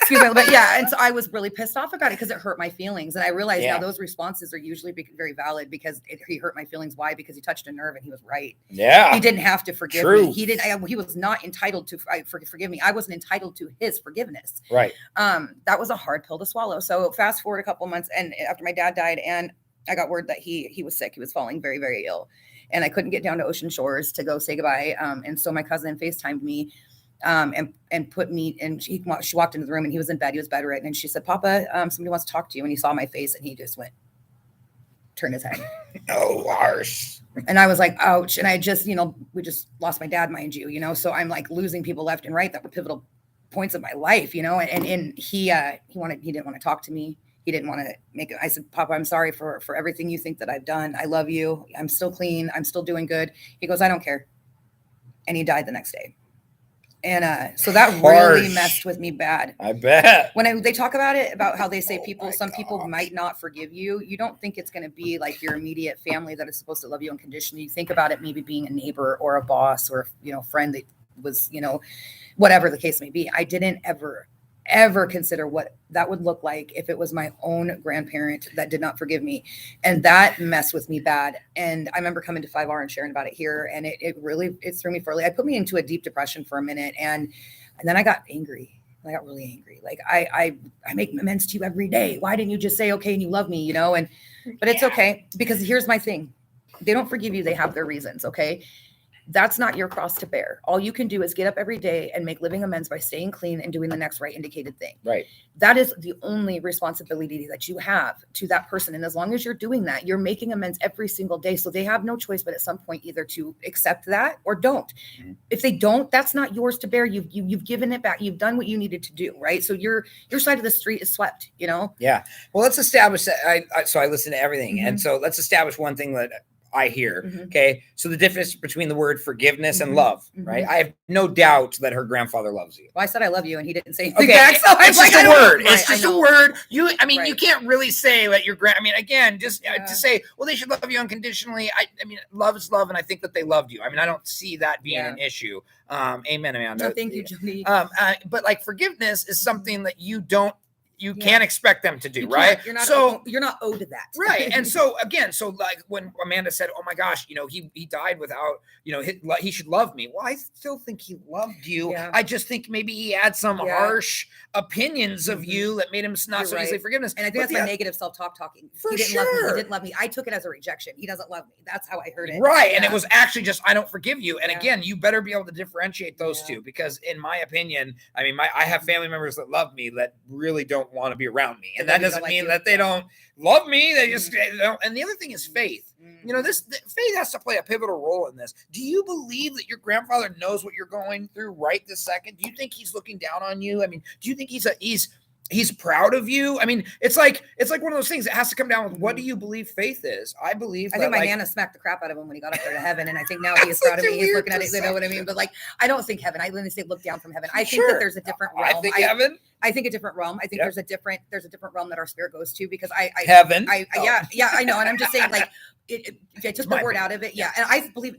excuse me, but yeah. And so I was really pissed off about it because it hurt my feelings. And I realized now those responses are usually very valid because he hurt my feelings. Why? Because he touched a nerve, and he was right. Yeah. He didn't have to forgive me. He was not entitled to forgive me. I wasn't entitled to his forgiveness. Right. That was a hard pill to swallow. So fast forward a couple months, and after my dad died, and I got word that he was sick. He was falling very, very ill, and I couldn't get down to Ocean Shores to go say goodbye. And so my cousin FaceTimed me. And put me, and she walked into the room, and he was in bed. He was bedridden. And she said, Papa, somebody wants to talk to you. And he saw my face, and he just turned his head. Oh, harsh. And I was like, ouch. And I just, we just lost my dad, mind you, so I'm like losing people left and right that were pivotal points of my life, and he didn't want to talk to me. He didn't want to make it. I said, Papa, I'm sorry for everything you think that I've done. I love you. I'm still clean. I'm still doing good. He goes, I don't care. And he died the next day. And so that really messed with me bad. I bet. When they talk about it, about how they say some people might not forgive you, you don't think it's going to be like your immediate family that is supposed to love you unconditionally. You think about it maybe being a neighbor or a boss or, friend that was, whatever the case may be. I didn't ever consider what that would look like if it was my own grandparent that did not forgive me. And that messed with me bad. And I remember coming to 5R and sharing about it here. And it really threw me for a loop. It put me into a deep depression for a minute. And then I got angry. I got really angry. Like I make amends to you every day. Why didn't you just say, okay, and you love me, but it's okay, because here's my thing. They don't forgive you. They have their reasons. Okay. That's not your cross to bear. All you can do is get up every day and make living amends by staying clean and doing the next right indicated thing. Right. That is the only responsibility that you have to that person. And as long as you're doing that, you're making amends every single day. So they have no choice but at some point either to accept that or don't. Mm-hmm. If they don't, that's not yours to bear. You've given it back. You've done what you needed to do. Right. So your side of the street is swept, Yeah. Well, let's establish that. I listen to everything. Mm-hmm. And so let's establish one thing that I hear. Mm-hmm. Okay. So the difference between the word forgiveness and love, right? I have no doubt that her grandfather loves you. Well, I said I love you and he didn't say anything back. So it's just a word. It's just a word. You can't really say that your again, just to say, well, they should love you unconditionally. Love is love. And I think that they loved you. I don't see that being an issue. Amen, Amanda. No, thank you, Jody. But like forgiveness is something that you can't expect them to do, right? You're not owed to that. Right. And so again, like when Amanda said, oh my gosh, he died without, he should love me. Well, I still think he loved you. Yeah. I just think maybe he had some harsh opinions of you that made him not so easily forgiveness. And I think that's my negative self-talk talking. He didn't love me. He didn't love me. I took it as a rejection. He doesn't love me. That's how I heard it. Right. Yeah. And it was actually just, I don't forgive you. And again, you better be able to differentiate those two, because in my opinion, I have family members that love me that really don't want to be around me. And that doesn't mean that they don't love me. They just don't. And the other thing is faith. Faith has to play a pivotal role in this. Do you believe that your grandfather knows what you're going through right this second? Do you think he's looking down on you? Do you think he's proud of you? It's like one of those things that has to come down with what do you believe faith is? I think my Nana smacked the crap out of him when he got up there to heaven, and I think now he is proud of me. He's looking at it, you know what I mean? But I don't think heaven. I literally say look down from heaven. I think that there's a different realm. I think heaven. I think a different realm. I think there's a different realm that our spirit goes to, because heaven. Yeah, I know, and I'm just saying just the word out of it. Yeah, and I believe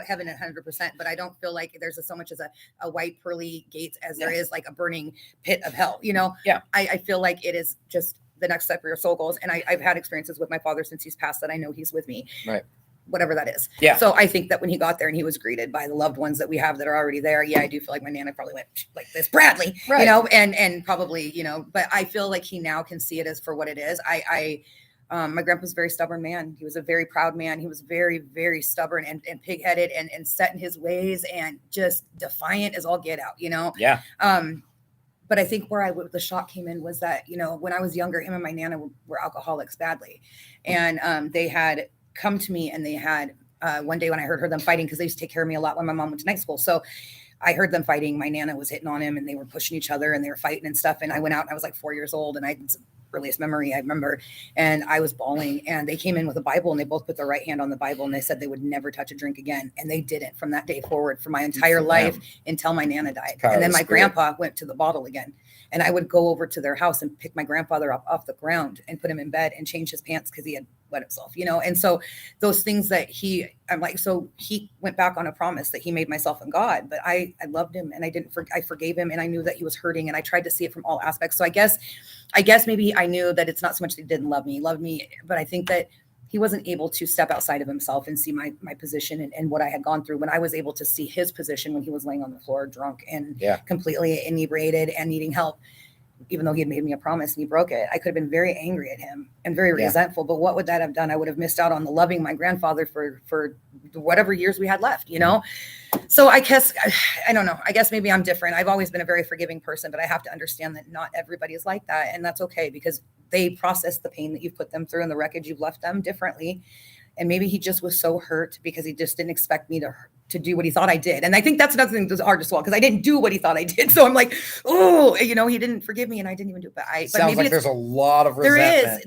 heaven 100%, but I don't feel like there's so much as a white pearly gates as there is like a burning pit of hell. Yeah. I feel like it is just the next step where your soul goes. And I've had experiences with my father since he's passed that I know he's with me. Right. Whatever that is. Yeah. So I think that when he got there and he was greeted by the loved ones that we have that are already there, I do feel like my Nana probably went like this, Bradley, right. And probably, but I feel like he now can see it as for what it is. My grandpa's a very stubborn man. He was a very proud man. He was very, very stubborn and pig-headed and set in his ways and just defiant as all get out, Yeah. But I think where the shock came in was that, when I was younger, him and my Nana were alcoholics badly. And they had come to me and they had one day when I heard them fighting, because they used to take care of me a lot when my mom went to night school. So I heard them fighting. My Nana was hitting on him and they were pushing each other and they were fighting and stuff. And I went out and I was like 4 years old, and I had some earliest memory I remember, and I was bawling, and they came in with a Bible and they both put their right hand on the Bible and they said they would never touch a drink again. And they didn't from that day forward for my entire life until my Nana died. And then my grandpa went to the bottle again. And I would go over to their house and pick my grandfather up off the ground and put him in bed and change his pants because he had wet himself, And so those things that so he went back on a promise that he made myself and God, but I loved him and I forgave him, and I knew that he was hurting, and I tried to see it from all aspects. So I guess maybe I knew that it's not so much that he didn't love me, but I think that he wasn't able to step outside of himself and see my position and what I had gone through, when I was able to see his position when he was laying on the floor drunk and completely inebriated and needing help, even though he had made me a promise and he broke it. I could have been very angry at him and very resentful, but what would that have done? I would have missed out on the loving my grandfather for whatever years we had left, So I guess, I don't know. I guess maybe I'm different. I've always been a very forgiving person, but I have to understand that not everybody is like that. And that's okay, because they process the pain that you've put them through and the wreckage you've left them differently. And maybe he just was so hurt because he just didn't expect me to do what he thought I did. And I think that's another thing that's hard to swallow because I didn't do what he thought I did. So I'm like, oh, he didn't forgive me and I didn't even do it. But sounds like there's a lot of resentment.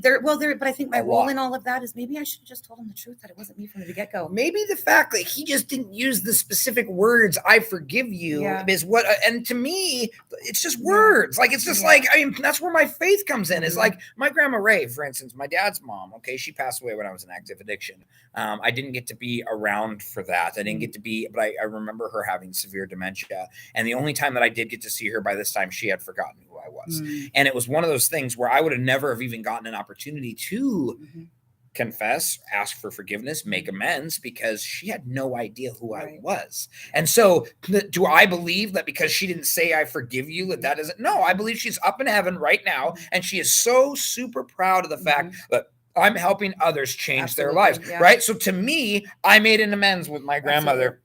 But I think my role in all of that is maybe I should have just told him the truth that it wasn't me from the get-go. Maybe the fact that he just didn't use the specific words, I forgive you, is what, and to me, it's just words. Like, it's just like, I mean, that's where my faith comes in. Is like my grandma Ray, for instance, my dad's mom. Okay. She passed away when I was in active addiction. I didn't get to be around for that. I didn't get to be, but I remember her having severe dementia. And the only time that I did get to see her, by this time, she had forgotten who I was. And it was one of those things where I would have never have even gotten an opportunity to confess, ask for forgiveness, make amends, because she had no idea who I was. And so do I believe that because she didn't say I forgive you, that isn't? No, I believe she's up in heaven right now. And she is so super proud of the fact that I'm helping others change their lives. Right. So to me, I made an amends with my grandmother.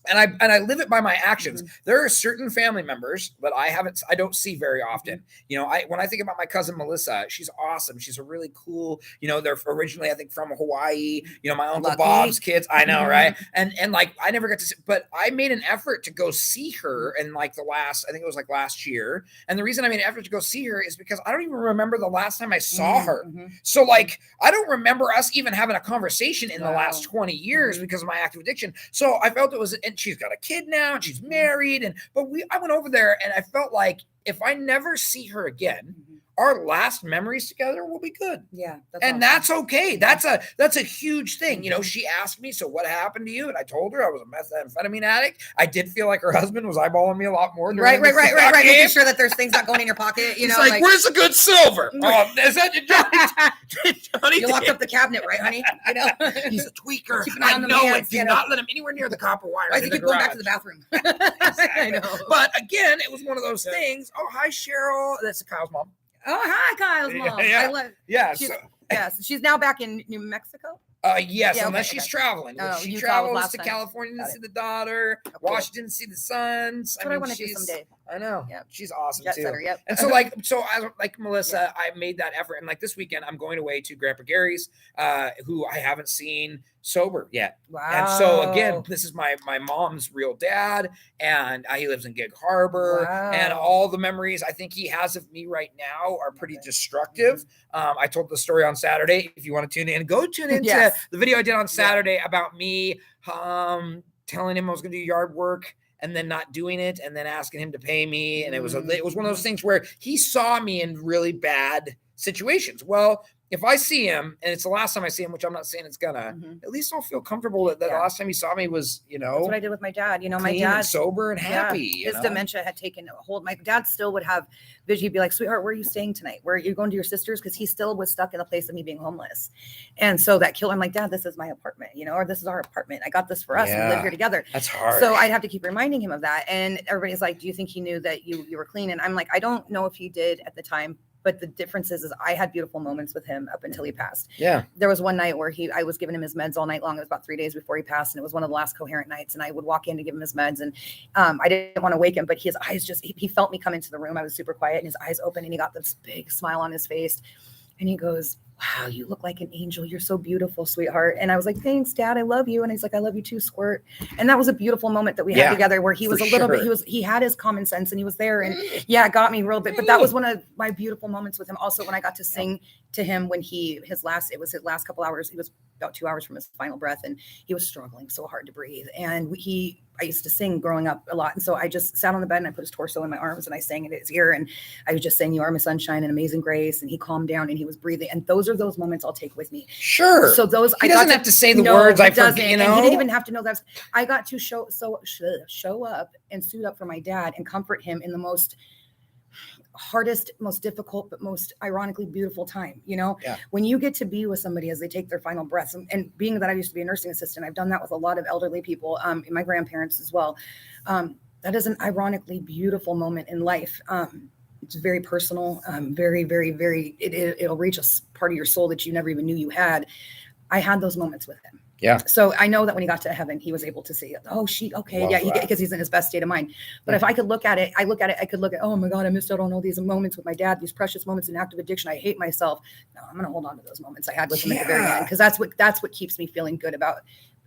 And I live it by my actions. There are certain family members that I don't see very often. When I think about my cousin Melissa, she's awesome. She's a really cool, they're originally, I think, from Hawaii, my Uncle Bob's kids. I know, right? And like, I never got to see, but I made an effort to go see her in like I think it was like last year. And the reason I made an effort to go see her is because I don't even remember the last time I saw her. So like, I don't remember us even having a conversation in the last 20 years because of my active addiction. So I felt it was, and she's got a kid now and she's married. I went over there and I felt like if I never see her again, our last memories together will be good. That's okay. That's a huge thing. She asked me, so what happened to you? And I told her I was a methamphetamine addict. I did feel like her husband was eyeballing me a lot more. Right. Making sure that there's things not going in your pocket. He's like, where's the good silver? Oh, is that Johnny? You locked up the cabinet, right, honey? He's a tweaker. I know it. Do not let him anywhere near the copper wire. I think keep going back to the bathroom. I know. But again, it was one of those things. Oh, hi, Cheryl. That's Kyle's mom. Oh, hi, Kyle's mom. She's now back in New Mexico. Unless she's traveling. She travels to California to see the daughter, Washington to see the sons. That's what I want to do someday. I know. She's awesome too. Setter, And so like Melissa, I made that effort. And like this weekend, I'm going away to Grandpa Gary's, who I haven't seen sober yet. Wow. And so again, this is my mom's real dad, and he lives in Gig Harbor. And all the memories I think he has of me right now are pretty destructive. I told the story on Saturday. If you want to tune in, go tune into the video I did on Saturday about me telling him I was going to do yard work and then not doing it and then asking him to pay me. And it was one of those things where he saw me in really bad situations. Well, if I see him and it's the last time I see him, which I'm not saying it's gonna, at least I'll feel comfortable that the last time he saw me was, That's what I did with my dad. My dad, and sober and happy. His dementia had taken a hold. My dad still would have vision. He'd be like, sweetheart, where are you staying tonight? Where are you going to your sister's? Because he still was stuck in the place of me being homeless. And so that killed. I'm like, Dad, this is my apartment, or this is our apartment. I got this for us. We live here together. That's hard. So I'd have to keep reminding him of that. And everybody's like, do you think he knew that you were clean? And I'm like, I don't know if he did at the time. But the difference is I had beautiful moments with him up until he passed. There was one night where I was giving him his meds all night long. It was about 3 days before he passed. And it was one of the last coherent nights. And I would walk in to give him his meds. And I didn't want to wake him, but his eyes he felt me come into the room. I was super quiet and his eyes open and he got this big smile on his face. And he goes, wow, you look like an angel. You're so beautiful, sweetheart. And I was like, thanks, Dad. I love you. And he's like, I love you too, Squirt. And that was a beautiful moment that we had together where he was a little bit, he had his common sense and he was there. And it got me real bit. But that was one of my beautiful moments with him. Also, when I got to sing to him when it was his last couple hours, he was about 2 hours from his final breath and he was struggling so hard to breathe. And I used to sing growing up a lot. And so I just sat on the bed and I put his torso in my arms and I sang in his ear. And I was just saying, you are my sunshine and amazing grace. And he calmed down and he was breathing. And those are those moments I'll take with me. Sure. So those, he doesn't have to say the words. I forget, And he didn't even have to know that. I got to show up and suit up for my dad and comfort him in the most hardest, most difficult, but most ironically beautiful time. When you get to be with somebody as they take their final breaths, and being that I used to be a nursing assistant, I've done that with a lot of elderly people, my grandparents as well. That is an ironically beautiful moment in life. It's very personal, very, very, very, it'll reach a part of your soul that you never even knew you had. I had those moments with him. So I know that when he got to heaven, he was able to see, because he's in his best state of mind. But if I could look at it, I could look at, oh my God, I missed out on all these moments with my dad, these precious moments in active addiction. I hate myself. No, I'm going to hold on to those moments I had with him at the very end. Because that's what keeps me feeling good about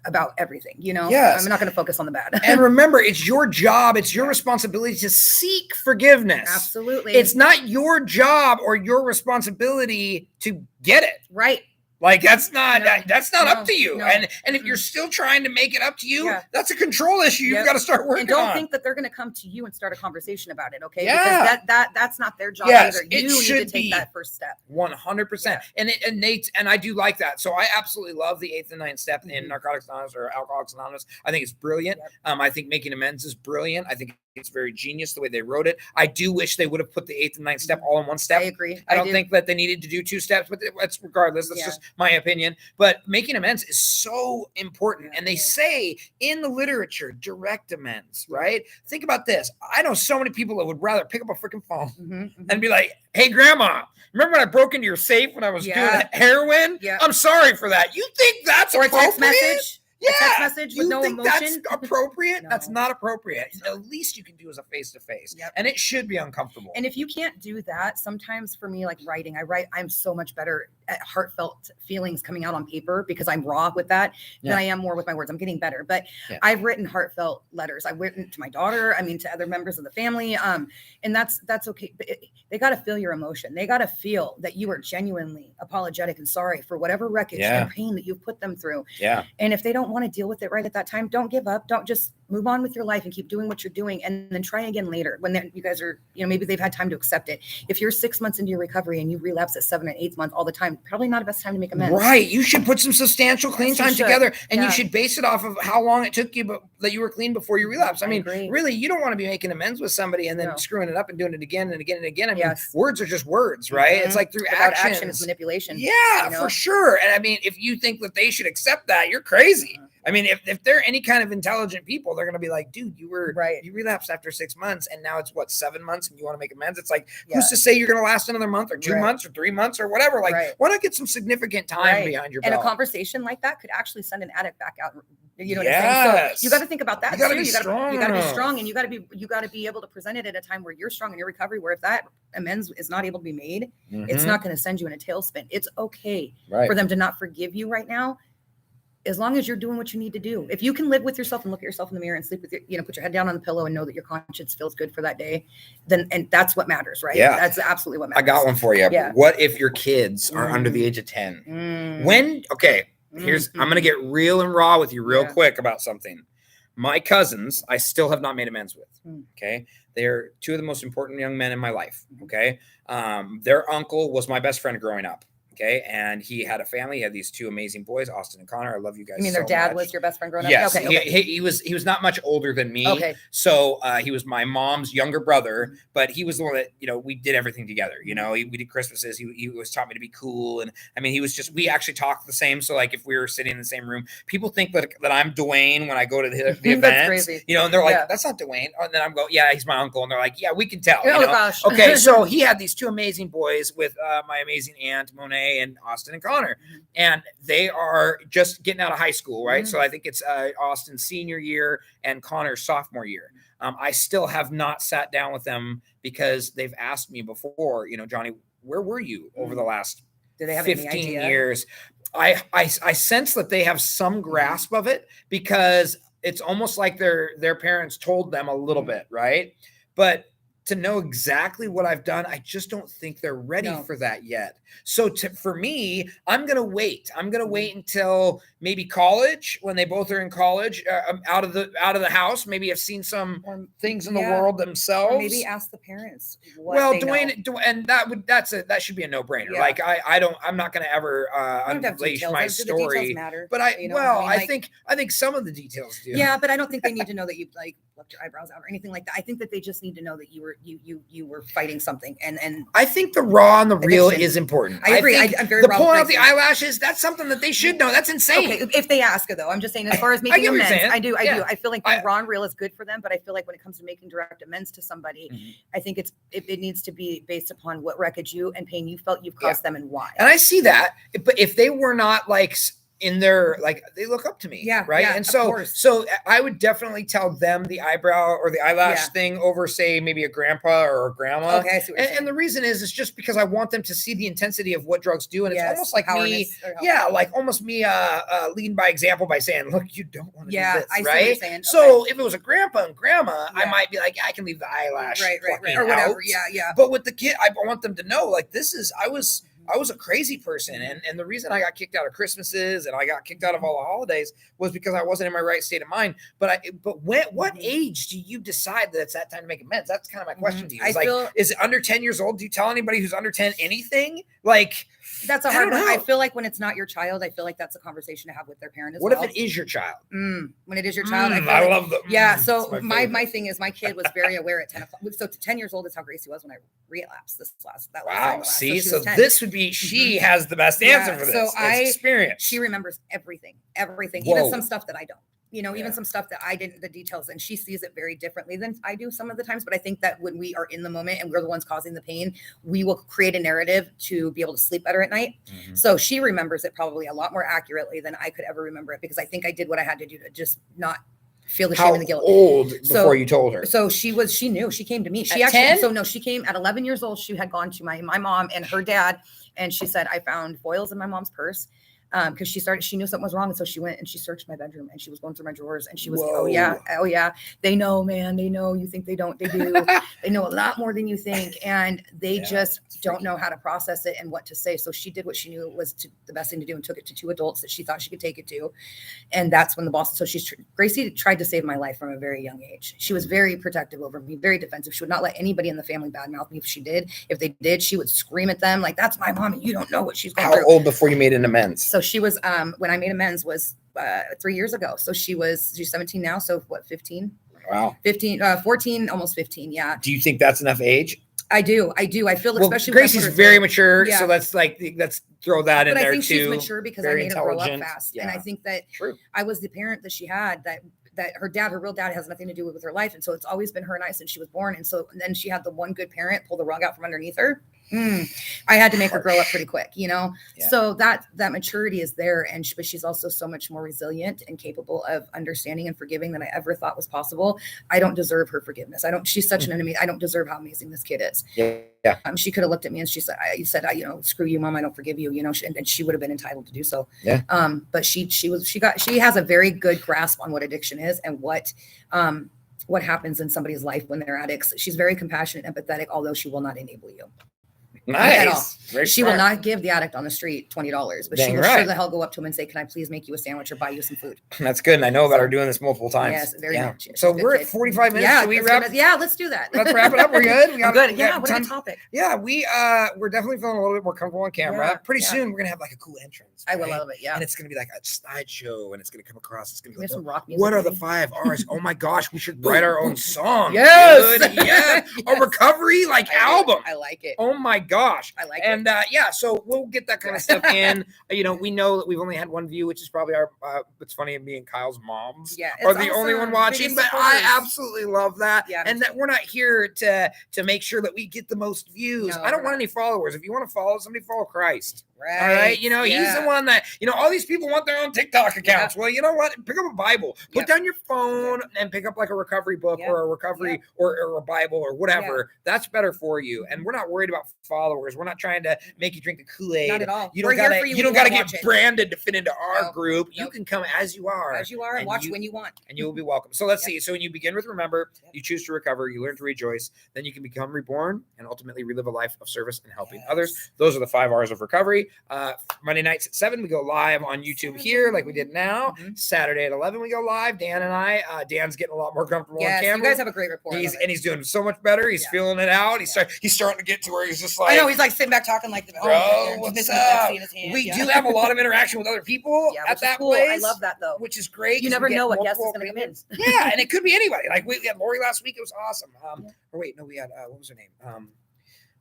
about everything, Yes. I'm not going to focus on the bad. And remember, it's your job. It's your responsibility to seek forgiveness. Absolutely. It's not your job or your responsibility to get it. Right. Like that's not up to you. No. And if you're still trying to make it up to you, that's a control issue. You've got to start working on. And don't think that they're going to come to you and start a conversation about it, okay? Yeah. Because that's not their job either. You should need to take that first step. 100%. Yeah. And I do like that. So I absolutely love the 8th and 9th step in Narcotics Anonymous or Alcoholics Anonymous. I think it's brilliant. Yep. I think making amends is brilliant. I think it's very genius the way they wrote it. I do wish they would have put the 8th and 9th step all in one step. I agree. I don't think that they needed to do 2 steps, but that's regardless. That's just my opinion. But making amends is so important. And they say in the literature, direct amends, right? Think about this. I know so many people that would rather pick up a freaking phone and be like, hey, grandma, remember when I broke into your safe when I was doing heroin? Yeah. I'm sorry for that. You think that's or appropriate? A text message? Yeah. A text message with no emotion? That's appropriate? No. That's not appropriate. The least you can do is a face-to-face. And it should be uncomfortable. And if you can't do that, sometimes for me, like writing, I'm so much better at heartfelt feelings coming out on paper because I'm raw with that than I am more with my words. I'm getting better. But I've written heartfelt letters. I've written to my daughter, to other members of the family. And that's okay. But they got to feel your emotion. They got to feel that you are genuinely apologetic and sorry for whatever wreckage and pain that you've put them through. Yeah. And if they don't want to deal with it right at that time, don't give up. Don't just move on with your life and keep doing what you're doing and then try again later when you guys are, maybe they've had time to accept it. If you're 6 months into your recovery and you relapse at 7th and 8th month all the time, probably not the best time to make amends. Right. You should put some substantial clean time together and you should base it off of how long it took you that you were clean before you relapsed. I mean, really, you don't want to be making amends with somebody and then screwing it up and doing it again and again and again. I mean, words are just words, right? It's like through action is manipulation. Yeah, for sure. And I mean, if you think that they should accept that, you're crazy. I mean, if they're any kind of intelligent people, they're going to be like, dude, you relapsed after 6 months and now it's 7 months and you want to make amends. It's like, who's to say you're going to last another month or 2 months or 3 months or whatever? Like, why not get some significant time behind your belt? And a conversation like that could actually send an addict back out. You know what I'm saying? So you got to think about that. You got to be strong. You got to be strong and you got to be able to present it at a time where you're strong in your recovery, where if that amends is not able to be made, it's not going to send you in a tailspin. It's okay for them to not forgive you right now. As long as you're doing what you need to do. If you can live with yourself and look at yourself in the mirror and sleep with your, put your head down on the pillow and know that your conscience feels good for that day, and that's what matters, right? Yeah. That's absolutely what matters. I got one for you. Yeah. What if your kids are under the age of 10? I'm going to get real and raw with you real quick about something. My cousins, I still have not made amends with. Okay. They're 2 of the most important young men in my life. Okay. Their uncle was my best friend growing up. Okay. And he had a family. He had these 2 amazing boys, Austin and Connor. I love you guys. You mean their dad was your best friend growing up? Yes. Okay. He was not much older than me. Okay. So he was my mom's younger brother, but he was the one that, we did everything together. We did Christmases. He was taught me to be cool. And I mean, we actually talked the same. So like if we were sitting in the same room, people think that I'm Dwayne when I go to the events, That's crazy. And they're like, that's not Dwayne. And then I'm going, yeah, he's my uncle. And they're like, yeah, we can tell. Gosh. Okay. So he had these 2 amazing boys with my amazing aunt, Monet, and Austin and Connor, and they are just getting out of high school, right? So I think it's Austin's senior year and Connor's sophomore year. I still have not sat down with them because they've asked me before, Johnny, where were you over the last 15 years? I sense that they have some grasp of it because it's almost like their parents told them a little bit, right? But to know exactly what I've done, I just don't think they're ready for that yet. So for me, I'm going to wait. I'm going to wait until maybe college, when they both are in college, out of the house. Maybe have seen some things in the world themselves. Or maybe ask the parents. Dwayne, and that should be a no-brainer. Yeah. Like I'm not going to ever unleash my story. But I think some of the details do. Yeah, but I don't think they need to know that you left your eyebrows out or anything like that. I think that they just need to know that you were fighting something. And I think the raw and the real is important. I agree. I'm very pulling out the eyelashes, that's something that they should know. That's insane. Okay, if they ask it though, I'm just saying as far as making amends, I do. I feel like being raw and real is good for them, but I feel like when it comes to making direct amends to somebody, I think it needs to be based upon what wreckage you and pain you felt you've caused them and why. And I see that, but if they were not like in their, like, they look up to me. Yeah. Right. Yeah, and so I would definitely tell them the eyebrow or the eyelash thing over, say, maybe a grandpa or a grandma. Okay. I see what you're saying. And the reason is just because I want them to see the intensity of what drugs do. And it's almost like me. Yeah. Like almost me leading by example by saying, look, you don't want to do this. I see right. What you're saying. So if it was a grandpa and grandma, I might be like, I can leave the eyelash. Right. Or whatever. Out. Yeah. But with the kid, I want them to know, like, I was a crazy person. And the reason I got kicked out of Christmases and I got kicked out of all the holidays was because I wasn't in my right state of mind. But what age do you decide that it's that time to make amends? That's kind of my question to you. Is it under 10 years old? Do you tell anybody who's under 10 anything? Like, that's a hard one. I feel like when it's not your child, I feel like that's a conversation to have with their parent as well. What if it is your child? When it is your child, I love them. Yeah. So my thing is, my kid was very aware at 10 o'clock. So to 10 years old is how Gracie was when I relapsed Wow. See, so this would be, she has the best answer for this. So experience. She remembers everything, Whoa. even some stuff that I don't. Even some stuff that I didn't, the details, and she sees it very differently than I do some of the times. But I think that when we are in the moment and we're the ones causing the pain, we will create a narrative to be able to sleep better at night. Mm-hmm. So she remembers it probably a lot more accurately than I could ever remember it, because I think I did what I had to do to just not feel the shame and the guilt. How old before you told her? So she knew. She came to me. She at 10? She came at 11 years old. She had gone to my mom and her dad, and she said, I found foils in my mom's purse. Because she knew something was wrong. And so she went and she searched my bedroom and she was going through my drawers and she was, oh yeah. They know, man. They know. You think they don't, they do. They know a lot more than you think. And they just don't know how to process it and what to say. So she did what she knew was the best thing to do and took it to 2 adults that she thought she could take it to. And that's when Gracie tried to save my life from a very young age. She was very protective over me, very defensive. She would not let anybody in the family badmouth me. If they did, she would scream at them like, that's my mom and you don't know what she's going through. How old before you made an amends? So she was, when I made amends was 3 years ago. So she's 17 now. So what, 15? Wow. 14, almost 15. Yeah. Do you think that's enough age? I do. I feel, especially Gracie's very mature. Yeah. So let's throw that in there too. But I think she's mature because I made her grow up fast. Yeah. And I think that I was the parent that she had that her real dad has nothing to do with her life. And so it's always been her and I since she was born. And so then she had the one good parent pull the rug out from underneath her. I had to make her grow up pretty quick, Yeah. So that maturity is there. But she's also so much more resilient and capable of understanding and forgiving than I ever thought was possible. I don't deserve her forgiveness. She's such an enemy. I don't deserve how amazing this kid is. Yeah. She could have looked at me and she said, screw you, Mom. I don't forgive you, and she would have been entitled to do so. Yeah. But she has a very good grasp on what addiction is and what happens in somebody's life when they're addicts. She's very compassionate, empathetic, although she will not enable you. Nice. At all. She will not give the addict on the street $20, but she will sure the hell go up to him and say, can I please make you a sandwich or buy you some food? That's good. And I know about her doing this multiple times. Yes, very much. So we're at 45 minutes. Yeah, Should we wrap? Let's do that. Let's wrap it up. We're good. Good. Yeah. What a topic. Yeah. We're definitely feeling a little bit more comfortable on camera. Yeah, Pretty soon we're going to have like a cool entrance. I will love it. Yeah. And it's going to be like a slideshow and it's going to come across. It's going to be like, some rock music. What are the 5 R's? Oh my gosh. We should write our own song. Yes. Yeah. A recovery album. I like it. Oh my gosh. I like it. And so we'll get that kind of stuff in. We know that we've only had 1 view, which is probably our. It's funny, me and Kyle's moms are the only one watching, but I absolutely love that. Yeah, and that we're not here to make sure that we get the most views. No, I don't want any followers. If you want to follow somebody, follow Christ. Right. All right. He's the one that, all these people want their own TikTok accounts. Well, you know what? Pick up a Bible, put down your phone and pick up like a recovery book or a recovery or a Bible or whatever. That's better for you. And we're not worried about followers. We're not trying to make you drink the Kool-Aid. Not at all. You don't got to get branded to fit into our group. You can come as you are. And watch when you want. And you will be welcome. So let's see. So when you begin with remember, you choose to recover, you learn to rejoice, then you can become reborn and ultimately relive a life of service and helping others. Those are the 5 R's of recovery. Monday nights at 7, we go live on YouTube here like we did now. Saturday at 11, we go live. Dan and I, Dan's getting a lot more comfortable on camera. You guys have a great rapport. He's doing so much better. He's feeling it out. He's starting to get to where he's just like, I know, he's like sitting back talking like, bro, what's up? We do have a lot of interaction with other people at that place. I love that though. Which is great. You never know what guest is going to come in. Yeah, and it could be anybody. Like we had Lori last week. It was awesome. Or wait, no, we had what was her name?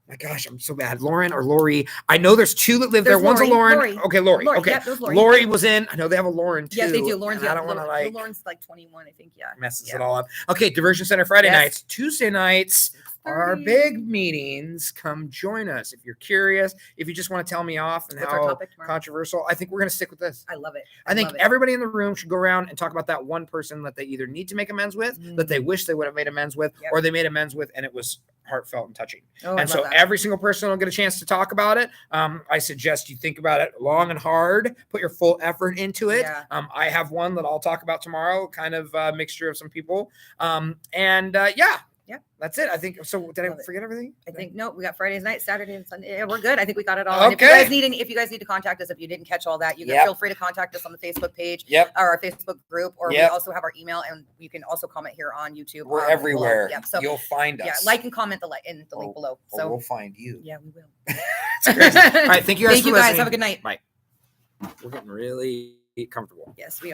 My gosh, I'm so bad. Lauren or Lori. I know there's 2 that live there. One's a Lauren. Okay, Lori. Okay. Yeah, Lori was in. I know they have a Lauren too. Yes, they do. Lauren's. I don't want to Lauren's like 21, I think. Yeah. Messes it all up. Okay, Diversion Center Friday nights. Tuesday nights. our big meetings. Come join us. If you're curious, if you just want to tell me off and how controversial, I think we're going to stick with this. I love it. I think everybody in the room should go around and talk about that one person that they either need to make amends with, that they wish they would have made amends with, or they made amends with and it was heartfelt and touching. And so every single person will get a chance to talk about it. I suggest you think about it long and hard, put your full effort into it. I have one that I'll talk about tomorrow, kind of a mixture of some people. Yeah, that's it. I think so. Did I forget everything? I think no. We got Fridays night, Saturday, and Sunday. Yeah, we're good. I think we got it all. Okay. And if you guys need to contact us, if you didn't catch all that, you can feel free to contact us on the Facebook page, or our Facebook group, or we also have our email, and you can also comment here on YouTube. We're everywhere. Yeah, so you'll find us. Yeah, like and comment in the link below. So we'll find you. Yeah, we will. All right, thank you guys. Thank you guys. Have a good night. Bye. We're getting really comfortable. Yes, we are.